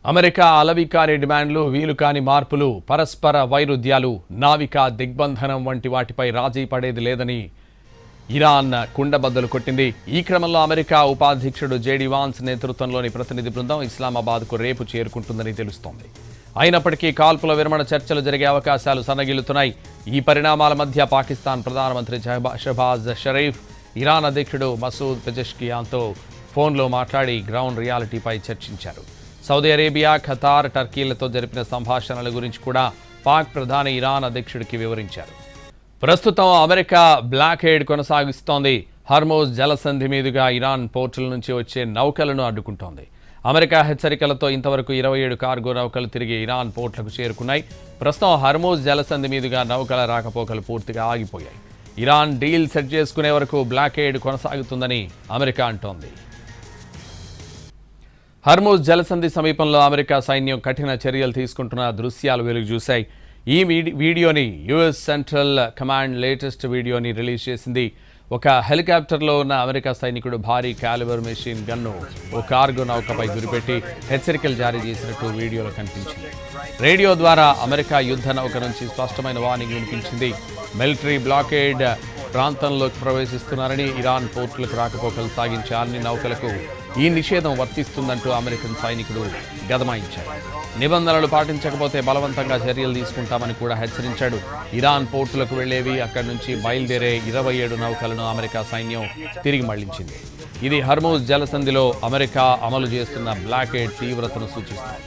America అలవికాని డిమాండ్లు, వీలుకాని మార్పులు, పరస్పర వైరుధ్యాలు, నావికా దిగ్బంధనం వంటి వాటిపై రాజీ పడేది లేదని ఇరాన్ కుండబద్దలు కొట్టింది. ఈ క్రమంలో అమెరికా ఉపాధ్యక్షుడు జేడీ వాన్స్ నేతృత్వంలోని ప్రతినిధి బృందం ఇస్లామాబాద్కు రేపు చేరుకుంటుందని తెలుస్తోంది. అయినప్పటికీ కాల్పుల విరమణ చర్చలు జరిగే అవకాశాలు సన్నగిల్లుతున్నాయి. ఈ పరిణామాల మధ్య పాకిస్తాన్ ప్రధానమంత్రి షహబాజ్ షరీఫ్ ఇరాన్ అధ్యక్షుడు మసూద్ పెజెష్కియాన్తో ఫోన్లో మాట్లాడి గ్రౌండ్ రియాలిటీపై చర్చించారు. సౌదీ అరేబియా, ఖతార్, టర్కీలతో జరిపిన సంభాషణల గురించి కూడా పాక్ ప్రధాని ఇరాన్ అధ్యక్షుడికి వివరించారు. ప్రస్తుతం అమెరికా బ్లాకేడ్ కొనసాగిస్తోంది. హర్మోజ్ జలసంధి మీదుగా ఇరాన్ పోర్టుల నుంచి వచ్చే నౌకలను అడ్డుకుంటోంది. అమెరికా హెచ్చరికలతో ఇంతవరకు 27 కార్గో నౌకలు తిరిగి ఇరాన్ పోర్టులకు చేరుకున్నాయి. ప్రస్తుతం హర్మోజ్ జలసంధి మీదుగా నౌకల రాకపోకలు పూర్తిగా ఆగిపోయాయి. ఇరాన్ డీల్ సెట్ చేసుకునే వరకు బ్లాకేడ్ కొనసాగుతుందని అమెరికా అంటోంది. హర్మోజ్ జలసంధి సమీపంలో అమెరికా సైన్యం కఠిన చర్యలు తీసుకుంటున్న దృశ్యాలు వెలుగు చూశాయి. ఈ వీడియోని యుఎస్ సెంట్రల్ కమాండ్ లేటెస్ట్ వీడియోని రిలీజ్ చేసింది. ఒక హెలికాప్టర్లో ఉన్న అమెరికా సైనికుడు భారీ క్యాలిబర్ మెషిన్ గన్ను ఓ కార్గో నౌకపై గురిపెట్టి హెచ్చరికలు జారీ చేసినట్టు వీడియోలో కనిపించింది. రేడియో ద్వారా అమెరికా యుద్ధ నౌక నుంచి స్పష్టమైన వార్నింగ్ వినిపించింది. మిలిటరీ బ్లాకేడ్ ప్రాంతంలోకి ప్రవేశిస్తున్నారని, ఇరాన్ పోర్టులకు రాకపోకలు సాగించే అన్ని నౌకలకు ఈ నిషేధం వర్తిస్తుందంటూ అమెరికన్ సైనికుడు గదమాయించాడు. నిబంధనలు పాటించకపోతే బలవంతంగా చర్యలు తీసుకుంటామని కూడా హెచ్చరించాడు. ఇరాన్ పోర్టులకు వెళ్లేవి, అక్కడి నుంచి బయలుదేరే 27 నౌకలను అమెరికా సైన్యం తిరిగి మళ్లించింది. ఇది హర్మోజ్ జలసంధిలో అమెరికా అమలు చేస్తున్న బ్లాకేడ్ తీవ్రతను సూచిస్తుంది.